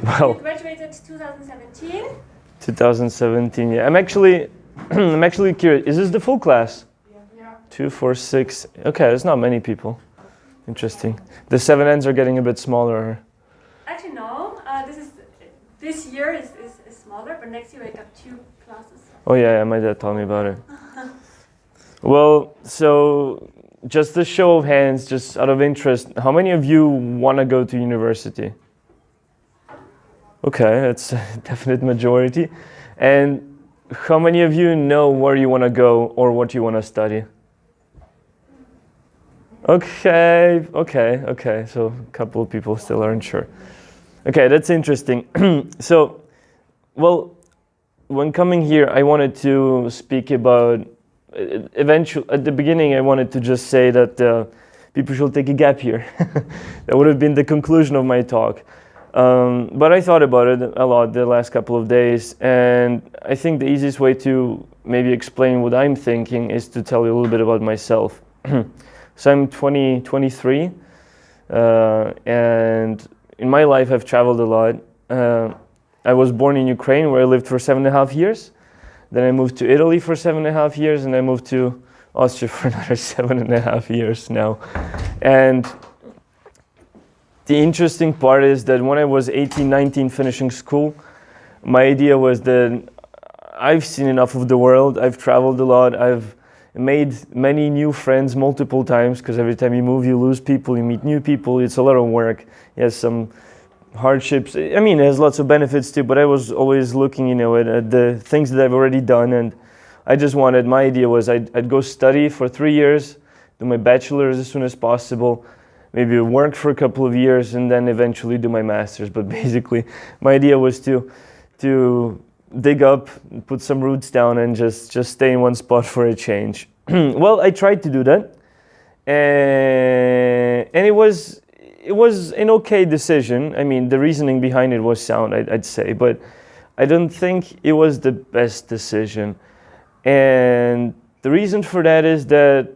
Well, You graduated 2017. 2017. Yeah, I'm actually, I'm actually curious. Is this the full class? Yeah. 2, 4, 6. Okay, there's not many people. Interesting. The 7Ns are getting a bit smaller. Actually, no. This year is smaller, but next year I got 2 classes. Oh yeah, my dad told me about it. Well, so just a show of hands, just out of interest, how many of you want to go to university? Okay, that's a definite majority. And how many of you know where you want to go or what you want to study? Okay. So a couple of people still aren't sure. Okay, that's interesting. So, well, when coming here, I wanted to speak about, eventually, at the beginning, I wanted to just say that people should take a gap year. That would have been the conclusion of my talk. But I thought about it a lot the last couple of days, and I think the easiest way to maybe explain what I'm thinking is to tell you a little bit about myself. So I'm 23, and in my life I've traveled a lot. I was born in Ukraine, where I lived for 7.5 years. Then I moved to Italy for 7.5 years, and I moved to Austria for another 7.5 years now. And the interesting part is that when I was 18, 19, finishing school, my idea was that I've seen enough of the world, I've traveled a lot, I've made many new friends multiple times, because every time you move, you lose people, you meet new people, it's a lot of work. It has some hardships. I mean, it has lots of benefits too, but I was always looking, at the things that I've already done, and I just wanted, my idea was I'd go study for 3 years, do my bachelor's as soon as possible, maybe work for a couple of years, and then eventually do my master's. But basically, my idea was to dig up, put some roots down, and just stay in one spot for a change. Well, I tried to do that, and it was an okay decision. I mean, the reasoning behind it was sound, I'd say, but I don't think it was the best decision. And the reason for that is that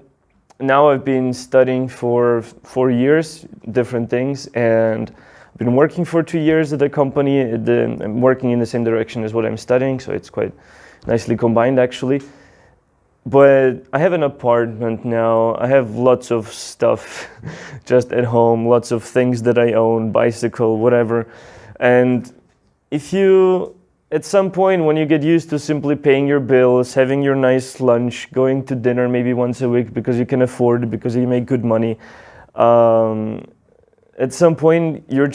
now I've been studying for 4 years, different things, and I've been working for 2 years at a company. I'm working in the same direction as what I'm studying, so it's quite nicely combined actually. But I have an apartment now. I have lots of stuff just at home, lots of things that I own, bicycle, whatever. And if you, at some point when you get used to simply paying your bills, having your nice lunch, going to dinner maybe once a week because you can afford it, because you make good money, at some point you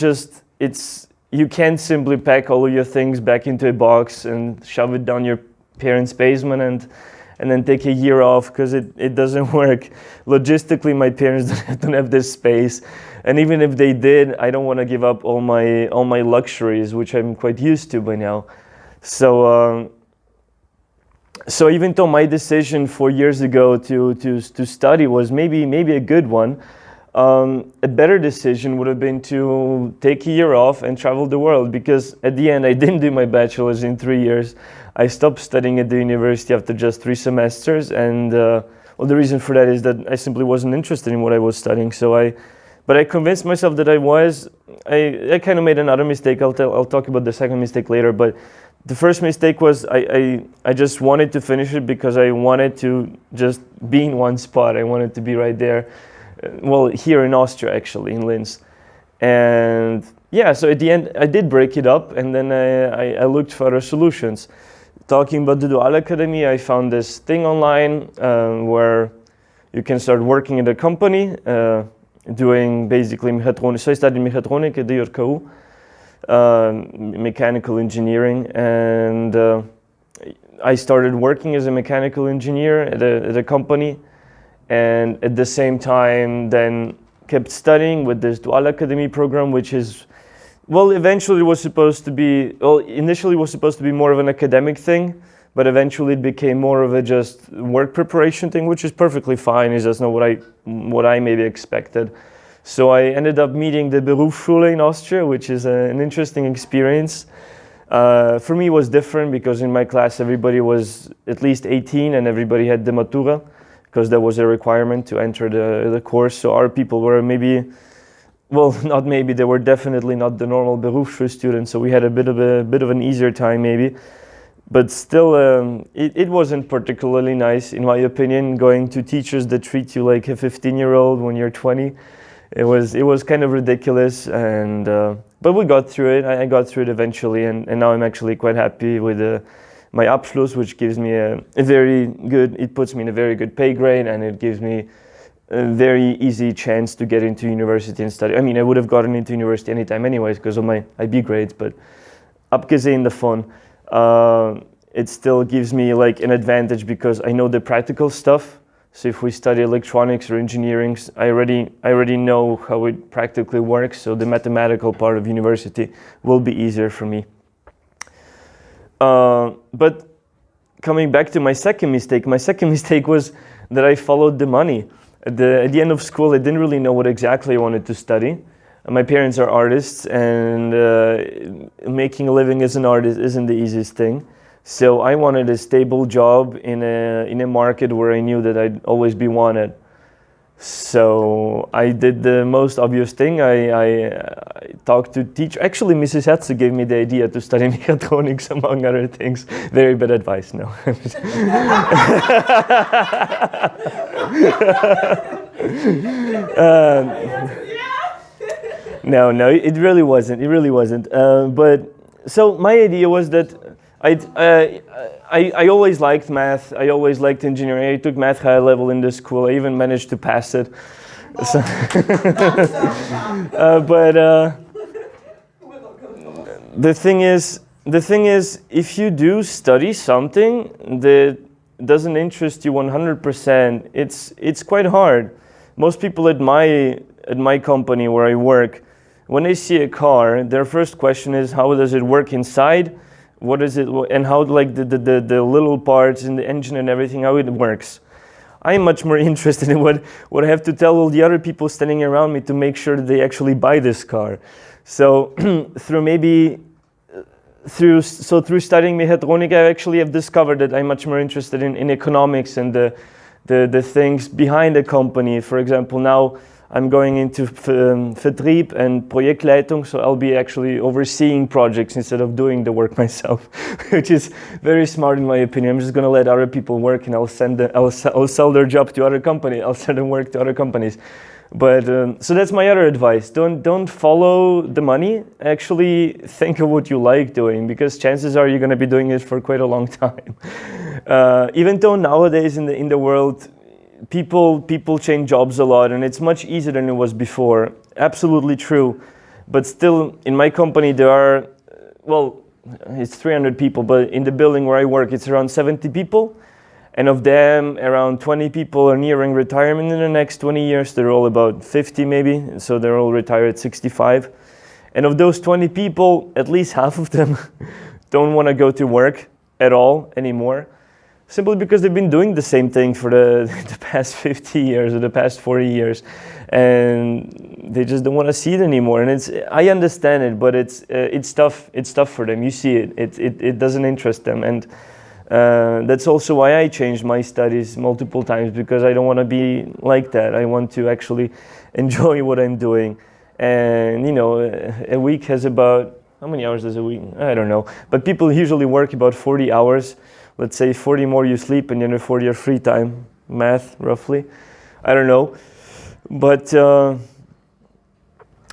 can't simply pack all of your things back into a box and shove it down your parents' basement and then take a year off, because it doesn't work. Logistically, my parents don't have this space. And even if they did, I don't want to give up all my luxuries, which I'm quite used to by now. So even though my decision 4 years ago to study was maybe a good one, a better decision would have been to take a year off and travel the world, because at the end I didn't do my bachelor's in 3 years. I stopped studying at the university after just 3 semesters, and well, the reason for that is that I simply wasn't interested in what I was studying. But I convinced myself that I was. I kind of made another mistake. I'll talk about the second mistake later. But the first mistake was I just wanted to finish it because I wanted to just be in one spot. I wanted to be right there. Well, here in Austria, actually, in Linz. And yeah, so at the end, I did break it up, and then I looked for other solutions. Talking about the Dual Academy, I found this thing online where you can start working at a company, doing basically mechatronic. So I studied mechatronic at the JKU, mechanical engineering, and I started working as a mechanical engineer at a company, and at the same time then kept studying with this Dual Academy program, which is, well, eventually was supposed to be, well, initially was supposed to be more of an academic thing, but eventually it became more of a just work preparation thing, which is perfectly fine. It's just not what I maybe expected. So I ended up meeting the Berufsschule in Austria, which is an interesting experience. For me, it was different because in my class everybody was at least 18 and everybody had the Matura, because that was a requirement to enter the course. So our people were maybe well, not maybe, they were definitely not the normal Berufsschule students, so we had a bit of an easier time maybe. But still, it wasn't particularly nice, in my opinion, going to teachers that treat you like a 15-year-old when you're 20. It was kind of ridiculous, and but we got through it. I got through it eventually, and now I'm actually quite happy with my Abschluss, which gives me a very good. It puts me in a very good pay grade, and it gives me a very easy chance to get into university and study. I mean, I would have gotten into university anytime anyways because of my IB grades, but abgesehen davon, it still gives me like an advantage because I know the practical stuff. So if we study electronics or engineering, I already know how it practically works. So the mathematical part of university will be easier for me. But coming back to my second mistake was that I followed the money. At the end of school, I didn't really know what exactly I wanted to study. My parents are artists, and making a living as an artist isn't the easiest thing. So I wanted a stable job in a market where I knew that I'd always be wanted. So I did the most obvious thing. I talked to teacher. Actually, Mrs. Hetze gave me the idea to study mechatronics, among other things. Very bad advice, no. No, it really wasn't. It really wasn't. But so my idea was that I always liked math. I always liked engineering. I took math high level in the school. I even managed to pass it. So but the thing is, if you do study something that doesn't interest you 100%, it's quite hard. Most people at my company where I work, when they see a car, their first question is, how does it work inside? What is it, and how like the little parts in the engine and everything, how it works. I'm much more interested in what I have to tell all the other people standing around me to make sure that they actually buy this car. So through studying mechatronics, I actually have discovered that I'm much more interested in economics and the things behind a company. For example, now I'm going into Vertrieb and Projektleitung, so I'll be actually overseeing projects instead of doing the work myself, which is very smart in my opinion. I'm just going to let other people work, and I'll sell their job to other companies. I'll send them work to other companies. But so that's my other advice. Don't follow the money. Actually, think of what you like doing, because chances are you're going to be doing it for quite a long time. Even though nowadays in the world, people change jobs a lot, and it's much easier than it was before. Absolutely true. But still, in my company, there are, well, it's 300 people, but in the building where I work, it's around 70 people. And of them, around 20 people are nearing retirement in the next 20 years. They're all about 50 maybe, so they're all retired at 65. And of those 20 people, at least half of them don't want to go to work at all anymore. Simply because they've been doing the same thing for the past 50 years or the past 40 years, and they just don't want to see it anymore. And I understand it, but it's tough. It's tough for them. You see it. It doesn't interest them, and that's also why I changed my studies multiple times, because I don't want to be like that. I want to actually enjoy what I'm doing. And a week has about, how many hours does a week? I don't know. But people usually work about 40 hours. Let's say 40 more you sleep, and the other 40 are free time. Math, roughly. I don't know. But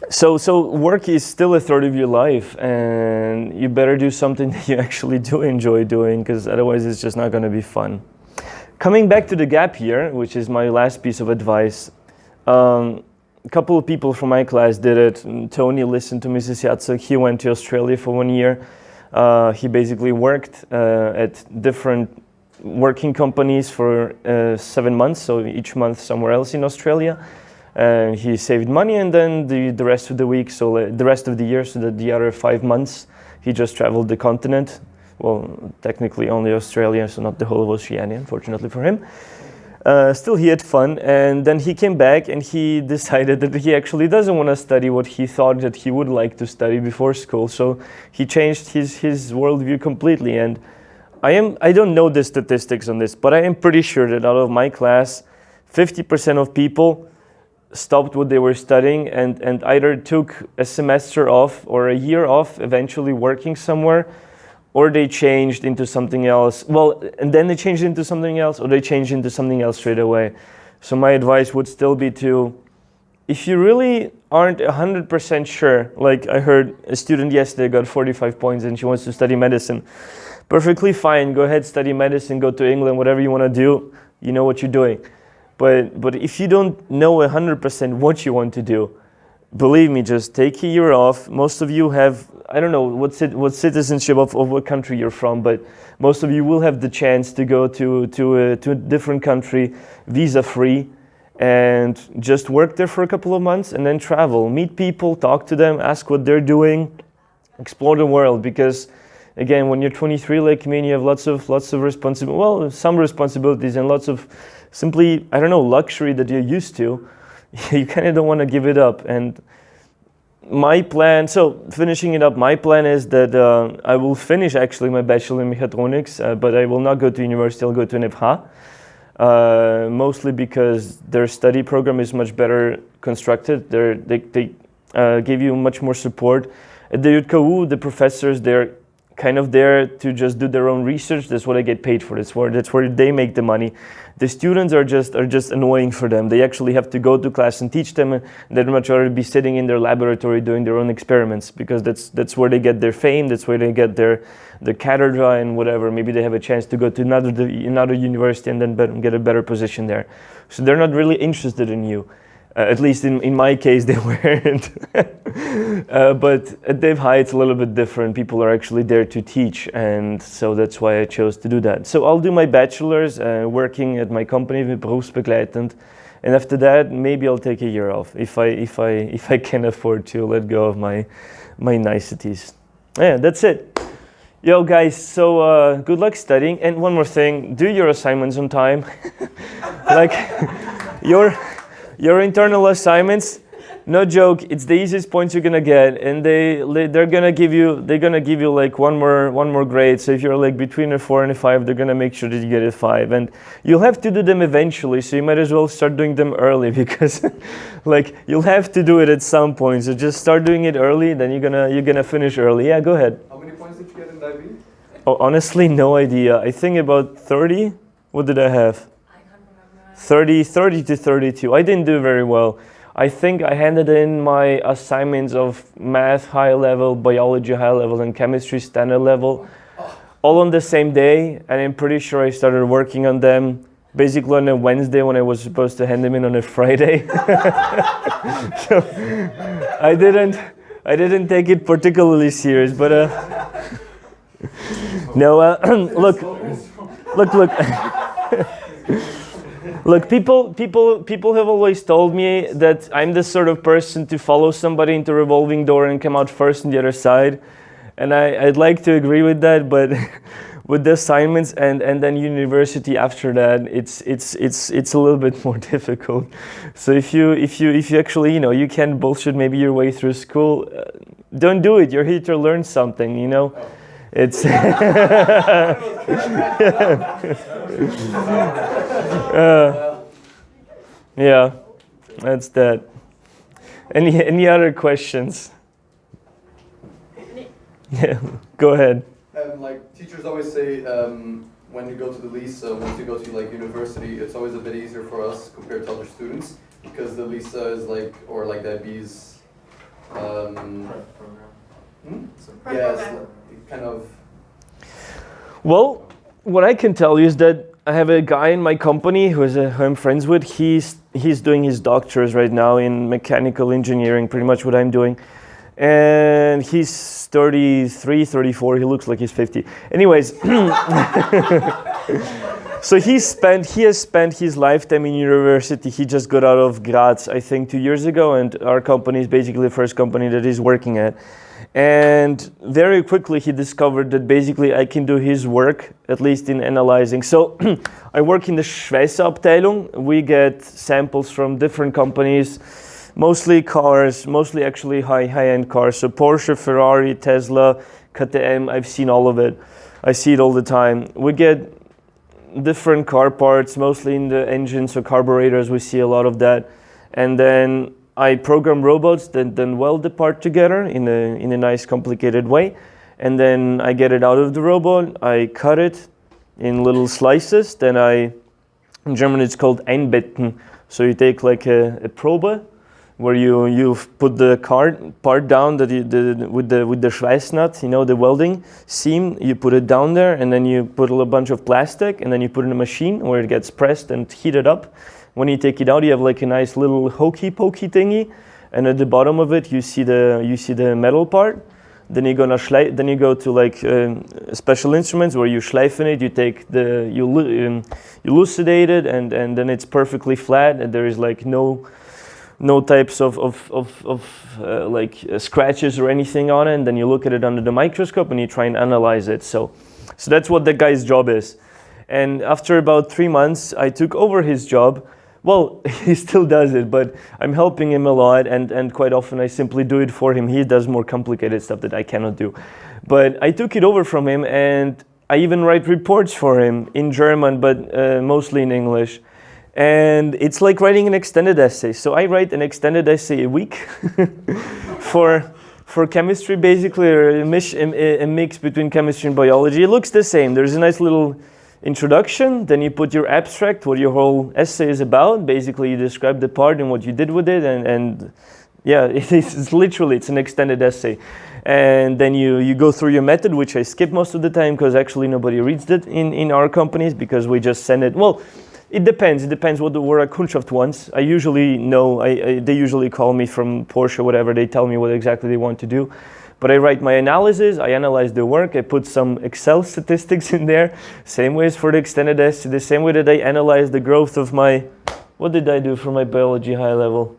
so work is still a third of your life, and you better do something that you actually do enjoy doing, because otherwise it's just not going to be fun. Coming back to the gap year, which is my last piece of advice, a couple of people from my class did it. Tony listened to Mrs. Jacek. He went to Australia for 1 year. He basically worked at different working companies for 7 months, so each month somewhere else in Australia. And he saved money, and then the rest of the week, so the rest of the year, so that the other 5 months, he just traveled the continent. Well, technically only Australia, so not the whole of Oceania, unfortunately for him. Still, he had fun, and then he came back and he decided that he actually doesn't want to study what he thought that he would like to study before school. So he changed his worldview completely. And I don't know the statistics on this, but I am pretty sure that out of my class, 50% of people stopped what they were studying and either took a semester off or a year off, eventually working somewhere, or they changed into something else. Well, and then they changed into something else, or they changed into something else straight away. So my advice would still be to, if you really aren't 100% sure, like I heard a student yesterday got 45 points and she wants to study medicine. Perfectly fine, go ahead, study medicine, go to England, whatever you want to do, you know what you're doing. But if you don't know 100% what you want to do, believe me, just take a year off. Most of you have, I don't know what citizenship of what country you're from, but most of you will have the chance to go to a different country, visa-free, and just work there for a couple of months and then travel. Meet people, talk to them, ask what they're doing, explore the world. Because, again, when you're 23 like me and you have lots of responsibilities, well, some responsibilities and lots of simply, I don't know, luxury that you're used to, you kind of don't want to give it up. And my plan, so finishing it up, my plan is that I will finish actually my bachelor in mechatronics, but I will not go to university, I'll go to NFH, mostly because their study program is much better constructed. They give you much more support. At the UTKU, the professors, they're kind of there to just do their own research. That's what I get paid for. That's where they make the money. The students are just annoying for them. They actually have to go to class and teach them, and they'd much rather be sitting in their laboratory doing their own experiments, because that's where they get their fame. That's where they get their cathedra and whatever. Maybe they have a chance to go to another university and then get a better position there. So they're not really interested in you. At least in my case, they weren't. But at Dave High, it's a little bit different. People are actually there to teach, and so that's why I chose to do that. So I'll do my bachelor's working at my company with berufsbegleitend, and after that, maybe I'll take a year off if I can afford to let go of my niceties. Yeah, that's it. Yo, guys. So good luck studying. And one more thing: do your assignments on time. Like your internal assignments, no joke, it's the easiest points you're gonna get, and they're gonna give you like one more grade. So if you're like between a 4 and a 5, they're gonna make sure that you get a 5, and you'll have to do them eventually. So you might as well start doing them early, because like you'll have to do it at some point. So just start doing it early, then you're gonna finish early. Yeah, go ahead. How many points did you get in IB? Oh, honestly, no idea. I think about 30. What did I have? 30 to 32. I didn't do very well. I think I handed in my assignments of math high level, biology high level, and chemistry standard level all on the same day, and I'm pretty sure I started working on them basically on a Wednesday when I was supposed to hand them in on a Friday. So I didn't take it particularly serious, but no, look. Look, people have always told me that I'm the sort of person to follow somebody into a revolving door and come out first on the other side, and I'd like to agree with that, but with the assignments and then university after that, it's a little bit more difficult. So if you actually, you can bullshit maybe your way through school, don't do it. You're here to learn something, It's yeah, that's that. Any other questions? Yeah, go ahead. Like teachers always say, when you go to the LISA, once you go to like university, it's always a bit easier for us compared to other students, because the LISA is like, or like the IB's program. Yeah, it's kind of. Well, what I can tell you is that I have a guy in my company who I'm friends with. He's doing his doctorate right now in mechanical engineering, pretty much what I'm doing. And he's 33, 34. He looks like he's 50. Anyways, so he has spent his lifetime in university. He just got out of Graz, I think, 2 years ago, and our company is basically the first company that he's working at. And very quickly he discovered that basically I can do his work, at least in analyzing. So I work in the Schweißabteilung. We get samples from different companies, mostly cars, mostly actually high-end cars. So Porsche, Ferrari, Tesla, KTM, I've seen all of it. I see it all the time. We get different car parts, mostly in the engines, so carburetors, we see a lot of that. and then I program robots that then weld the part together in a nice complicated way, and then I get it out of the robot, I cut it in little slices, then in German it's called einbetten, so you take like a probe, where you put the part down with the Schweißnaht, the welding seam, you put it down there, and then you put a bunch of plastic, and then you put it in a machine where it gets pressed and heated up. When you take it out, you have like a nice little hokey pokey thingy, and at the bottom of it you see the metal part. Then you go to like special instruments where you schleifen it. You take you elucidate it, and then it's perfectly flat, and there is like no types of scratches or anything on it. And then you look at it under the microscope and you try and analyze it. So that's what the guy's job is. And after about 3 months, I took over his job. Well, he still does it, but I'm helping him a lot, and quite often I simply do it for him. He does more complicated stuff that I cannot do. But I took it over from him, and I even write reports for him in German, but mostly in English. And it's like writing an extended essay. So I write an extended essay a week for chemistry, basically, or a mix between chemistry and biology. It looks the same. There's a nice little introduction, then you put your abstract, what your whole essay is about. Basically, you describe the part and what you did with it, and yeah, it's an extended essay. And then you go through your method, which I skip most of the time because actually nobody reads it in our companies, because we just send it. Well, it depends. It depends what the Kundschaft wants. I usually know. They usually call me from Porsche, whatever. They tell me what exactly they want to do. But I write my analysis, I analyze the work, I put some Excel statistics in there. Same way as for the extended essay, the same way that I analyze the growth of what did I do for my biology high level?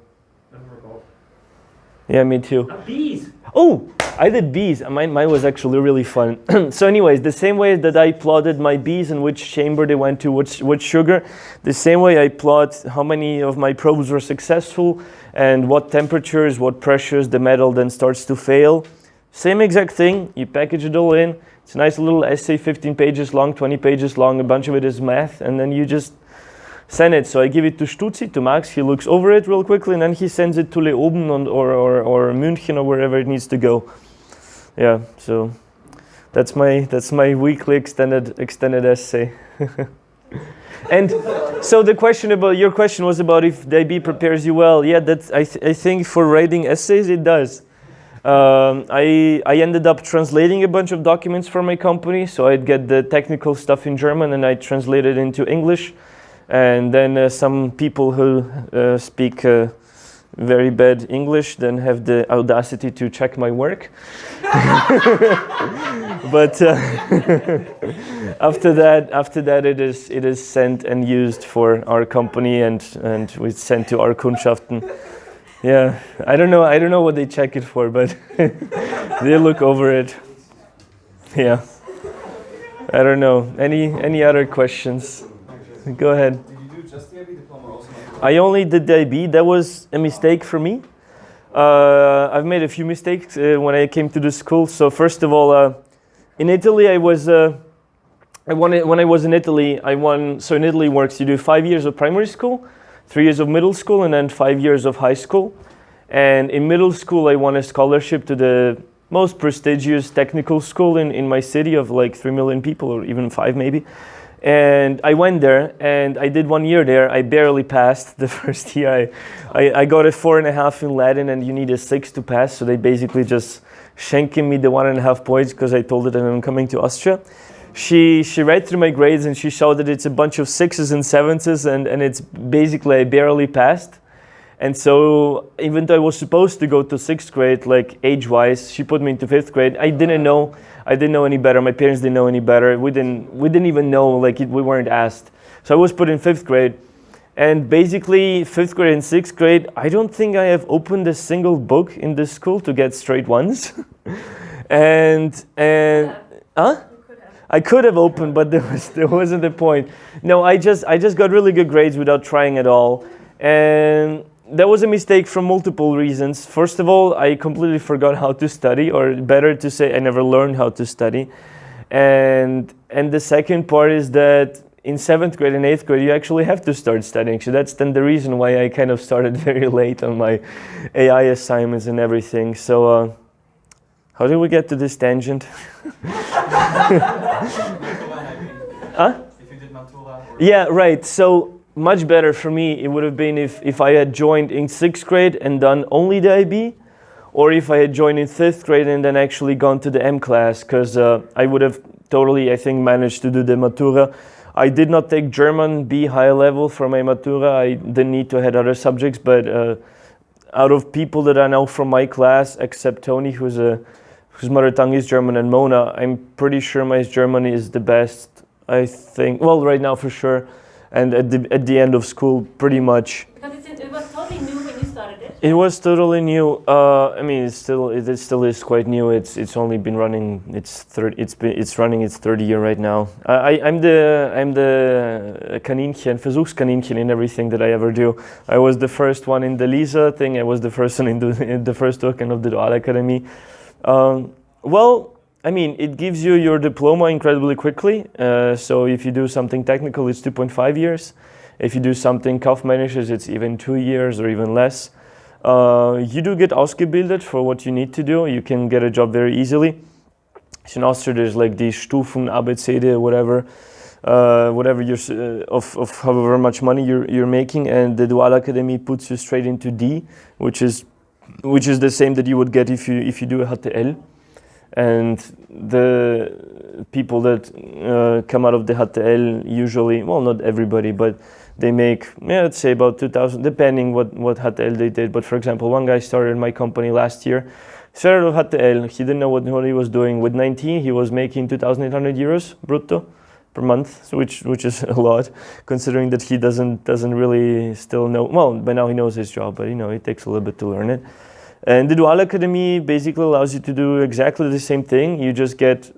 Yeah, me too. Bees! Oh, I did bees. Mine was actually really fun. So anyways, the same way that I plotted my bees and which chamber they went to, which sugar, the same way I plot how many of my probes were successful and what temperatures, what pressures the metal then starts to fail. Same exact thing, you package it all in. It's a nice little essay, 15 pages long, 20 pages long, a bunch of it is math, and then you just send it. So I give it to Stutzi, to Max, he looks over it real quickly, and then he sends it to Leoben or München or wherever it needs to go. Yeah, so that's my weekly extended essay. And so your question was about if the IB prepares you well. Yeah, I think for writing essays it does. I ended up translating a bunch of documents for my company, so I'd get the technical stuff in German and I translate it into English, and then some people who speak very bad English then have the audacity to check my work. But after that it is sent and used for our company, and we sent to our Kundschaften. Yeah, I don't know what they check it for, but they look over it. Yeah. I don't know. Any other questions? Go ahead. Did you do just the IB diploma also? I only did the IB. That was a mistake for me. I've made a few mistakes when I came to the school. So first of all, in Italy, when I was in Italy, I won. So in Italy works, you do 5 years of primary school, 3 years of middle school, and then 5 years of high school. And in middle school, I won a scholarship to the most prestigious technical school in my city of like 3 million people, or even 5 maybe. And I went there and I did 1 year there. I barely passed the first year. I got a 4.5 in Latin, and you need a 6 to pass. So they basically just shanking me the 1.5 points because I told her that I'm coming to Austria. She read through my grades and she showed that it's a bunch of 6s and 7s, and it's basically I barely passed. And so even though I was supposed to go to 6th grade, like age-wise, she put me into 5th grade. I didn't know any better. My parents didn't know any better. We didn't even know, we weren't asked. So I was put in 5th grade. And basically 5th grade and 6th grade, I don't think I have opened a single book in this school to get straight ones. I could have opened, but there wasn't the point. No, I just got really good grades without trying at all. And that was a mistake for multiple reasons. First of all, I completely forgot how to study, or better to say, I never learned how to study. And the second part is that in 7th grade and 8th grade, you actually have to start studying. So that's then the reason why I kind of started very late on my AI assignments and everything. So how did we get to this tangent? Huh? If you did Matura. Yeah, right. So much better for me it would have been if I had joined in 6th grade and done only the IB, or if I had joined in 5th grade and then actually gone to the M class, because I would have totally, I think, managed to do the Matura. I did not take German B high level for my Matura. I didn't need to have other subjects, but out of people that I know from my class, except Tony, whose mother tongue is German, and Mona, I'm pretty sure my German is the best. I think, well, right now for sure, and at the end of school, pretty much. Because it was totally new when you started it. It was totally new. I mean, it still is quite new. It's only been running. It's running its third year right now. I'm the Kaninchen, Versuchskaninchen in everything that I ever do. I was the first one in the LISA thing. I was the first one in the first token of the Dualakademie. Well, I mean, it gives you your diploma incredibly quickly. So if you do something technical, it's 2.5 years. If you do something kaufmännisches, it's even 2 years or even less. You do get ausgebildet for what you need to do. You can get a job very easily. So in Austria, there's like these Stufen, ABCD, whatever of however much money you're making, and the Dualakademie puts you straight into D, which is the same that you would get if you do a HTL. And the people that come out of the HTL usually, well, not everybody, but they make, let's say about 2,000, depending what HTL they did. But for example, one guy started my company last year, started with HTL. He didn't know what he was doing. With 19, he was making 2,800 euros brutto per month, so which is a lot, considering that he doesn't really still know. Well, by now he knows his job, but it takes a little bit to learn it. And the Dualakademie basically allows you to do exactly the same thing. You just get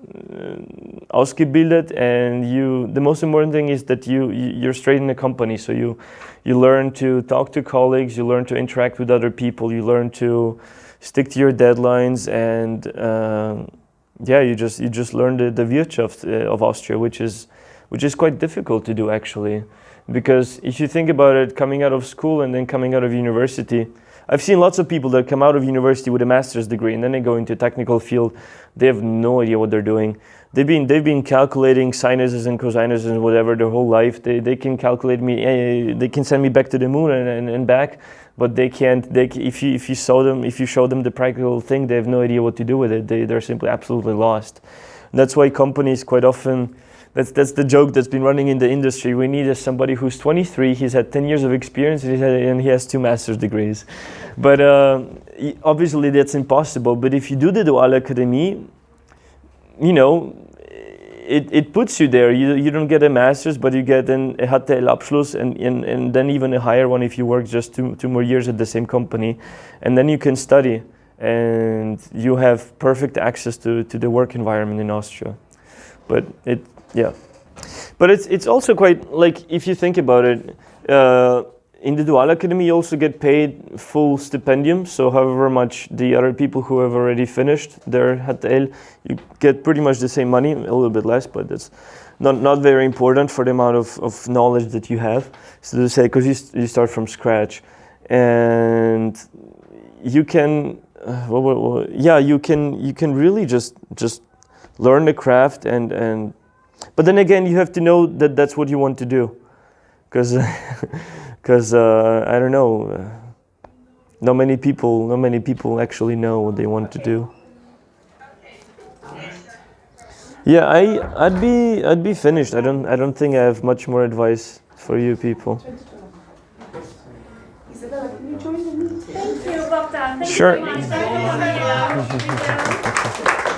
ausgebildet, and the most important thing is that you're straight in the company. So you learn to talk to colleagues, you learn to interact with other people, you learn to stick to your deadlines, and you just learn the Wirtschaft of Austria, which is quite difficult to do actually, because if you think about it, coming out of school and then coming out of university. I've seen lots of people that come out of university with a master's degree and then they go into a technical field. They have no idea what they're doing. They've been calculating sinuses and cosinuses and whatever their whole life. They can calculate me. They can send me back to the moon and back, but they can't. If you show them the practical thing, they have no idea what to do with it. They're simply absolutely lost. And that's why companies quite often. That's the joke that's been running in the industry. We need somebody who's 23, he's had 10 years of experience, and he has 2 master's degrees. But obviously that's impossible. But if you do the Dualakademie, it puts you there. You don't get a master's, but you get a HTL-Abschluss and then even a higher one if you work just two more years at the same company. And then you can study, and you have perfect access to the work environment in Austria. But it's also quite, like, if you think about it, in the Dualakademie you also get paid full stipendium, so however much the other people who have already finished their HTL, you get pretty much the same money, a little bit less, but that's not very important for the amount of knowledge that you have. So to say, because you start from scratch, and you can, you can really just learn the craft and but then again, you have to know that that's what you want to do, because I don't know, not many people actually know what they want to do. Yeah, I'd be finished. I don't think I have much more advice for you people. Isabella, can you join the meeting? Thank you, Bogdan. Thank Sure. you so much. Thank you for coming.